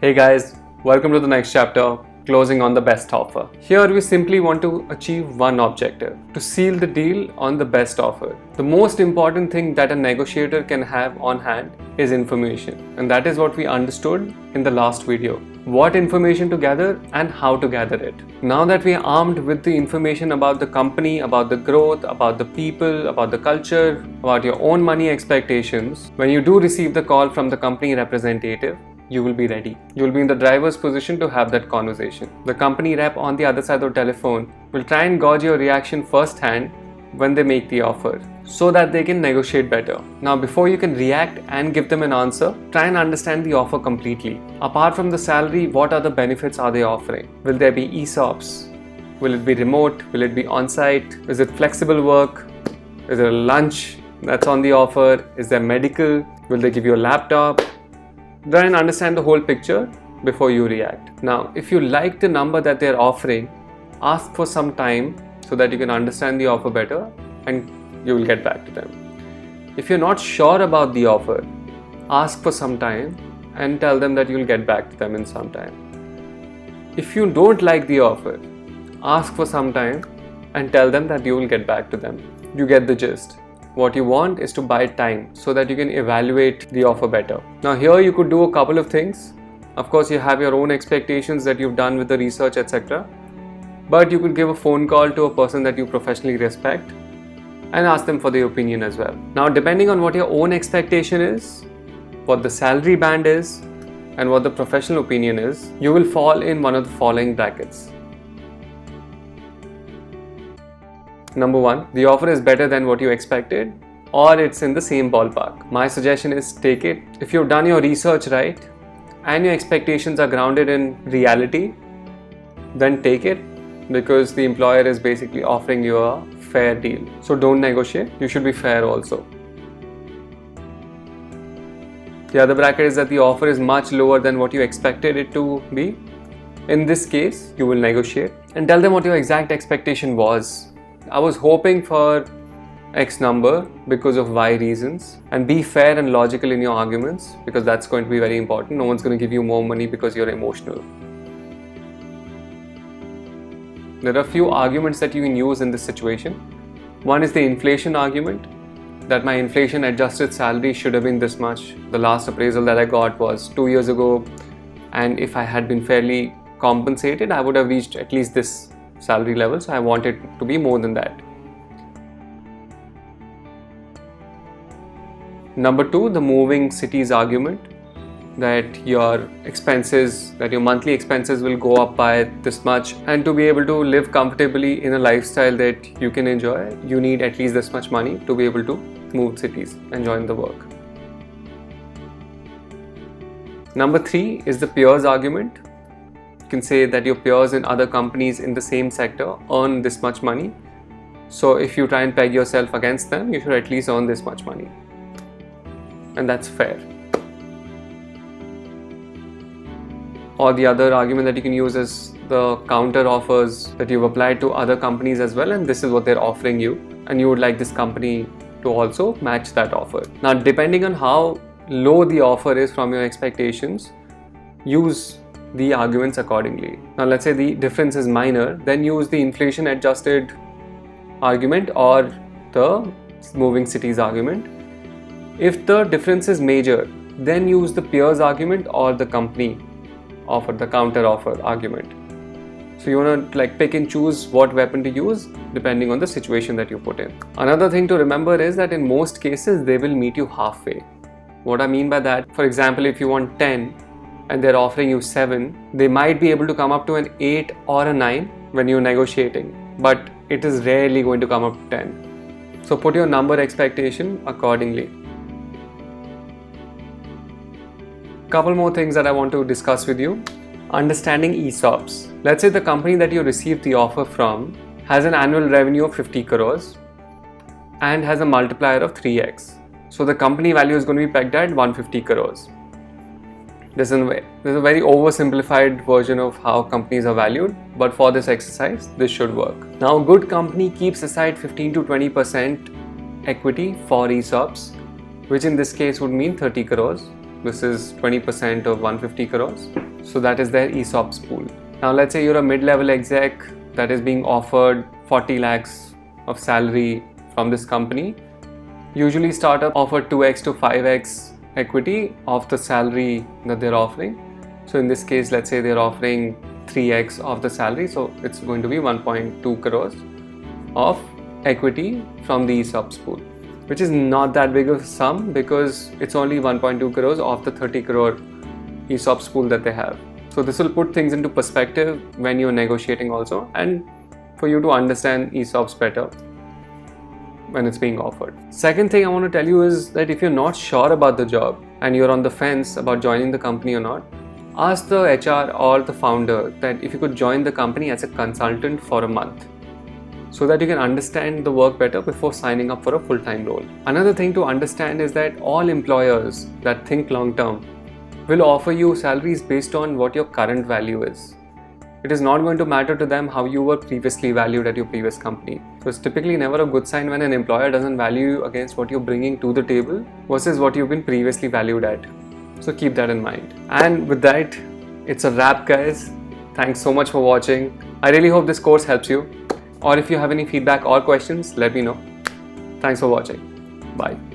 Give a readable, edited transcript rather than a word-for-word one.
Hey guys, welcome to the next chapter, closing on the best offer. Here we simply want to achieve one objective, to seal the deal on the best offer. The most important thing that a negotiator can have on hand is information, and that is what we understood in the last video. What information to gather and how to gather it. Now that we are armed with the information about the company, about the growth, about the people, about the culture, about your own money expectations, when you do receive the call from the company representative, you will be ready. You will be in the driver's position to have that conversation. The company rep on the other side of the telephone will try and gauge your reaction firsthand when they make the offer, so that they can negotiate better. Now, before you can react and give them an answer, try and understand the offer completely. Apart from the salary, what other benefits are they offering? Will there be esops? Will it be remote? Will it be on-site? Is it flexible work? Is there a lunch that's on the offer? Is there medical? Will they give you a laptop? Try and understand the whole picture before you react. Now, if you like the number that they're offering, ask for some time so that you can understand the offer better and you will get back to them. If you're not sure about the offer, ask for some time and tell them that you'll get back to them in some time. If you don't like the offer, ask for some time and tell them that you will get back to them. You get the gist. What you want is to buy time so that you can evaluate the offer better. Now here you could do a couple of things. Of course, you have your own expectations that you've done with the research, etc. But you could give a phone call to a person that you professionally respect and ask them for their opinion as well. Now, depending on what your own expectation is, what the salary band is, and what the professional opinion is, you will fall in one of the following brackets. Number 1, the offer is better than what you expected, or it's in the same ballpark. My suggestion is take it. If you've done your research right and your expectations are grounded in reality, then take it, because the employer is basically offering you a fair deal. So don't negotiate, you should be fair also. The other bracket is that the offer is much lower than what you expected it to be. In this case, you will negotiate and tell them what your exact expectation was. I was hoping for X number because of Y reasons, and be fair and logical in your arguments, because that's going to be very important. No one's going to give you more money because you're emotional. There are a few arguments that you can use in this situation. One is the inflation argument, that my inflation adjusted salary should have been this much. The last appraisal that I got was 2 years ago, and if I had been fairly compensated, I would have reached at least this salary level, so I want it to be more than that. Number 2, the moving cities argument, that your expenses, that your monthly expenses will go up by this much, and to be able to live comfortably in a lifestyle that you can enjoy, you need at least this much money to be able to move cities and join the work. Number 3 is the peers argument. You can say that your peers in other companies in the same sector earn this much money, so if you try and peg yourself against them, you should at least earn this much money, and that's fair. Or the other argument that you can use is the counter offers, that you've applied to other companies as well, and this is what they're offering you, and you would like this company to also match that offer. Now, depending on how low the offer is from your expectations, use the arguments accordingly. Now, let's say the difference is minor, then use the inflation adjusted argument or the moving cities argument. If the difference is major, then use the peers argument or the company offer, the counter offer argument. So you want to pick and choose what weapon to use depending on the situation that you put in. Another thing to remember is that in most cases they will meet you halfway. What I mean by that, for example, if you want 10 and they're offering you 7, they might be able to come up to an 8 or a 9 when you're negotiating, but it is rarely going to come up to 10. So put your number expectation accordingly. Couple more things that I want to discuss with you. Understanding ESOPs. Let's say the company that you received the offer from has an annual revenue of 50 crores and has a multiplier of 3x. So the company value is going to be pegged at 150 crores. There's a very oversimplified version of how companies are valued, but for this exercise, this should work. Now, a good company keeps aside 15 to 20% equity for ESOPs, which in this case would mean 30 crores. This is 20% of 150 crores. So that is their esops pool. Now let's say you're a mid-level exec that is being offered 40 lakhs of salary from this company. Usually startup offer 2x to 5x equity of the salary that they're offering. So in this case, let's say they're offering 3x of the salary, so it's going to be 1.2 crores of equity from the esops pool, which is not that big of a sum because it's only 1.2 crores of the 30 crore esops pool that they have. So this will put things into perspective when you're negotiating also, and for you to understand esops better when it's being offered. Second thing I want to tell you is that if you're not sure about the job and you're on the fence about joining the company or not, ask the HR or the founder that if you could join the company as a consultant for a month, so that you can understand the work better before signing up for a full-time role. Another thing to understand is that all employers that think long-term will offer you salaries based on what your current value is. It is not going to matter to them how you were previously valued at your previous company. So it's typically never a good sign when an employer doesn't value you against what you're bringing to the table versus what you've been previously valued at. So keep that in mind. And with that, it's a wrap, guys. Thanks so much for watching. I really hope this course helps you. Or if you have any feedback or questions, let me know. Thanks for watching. Bye.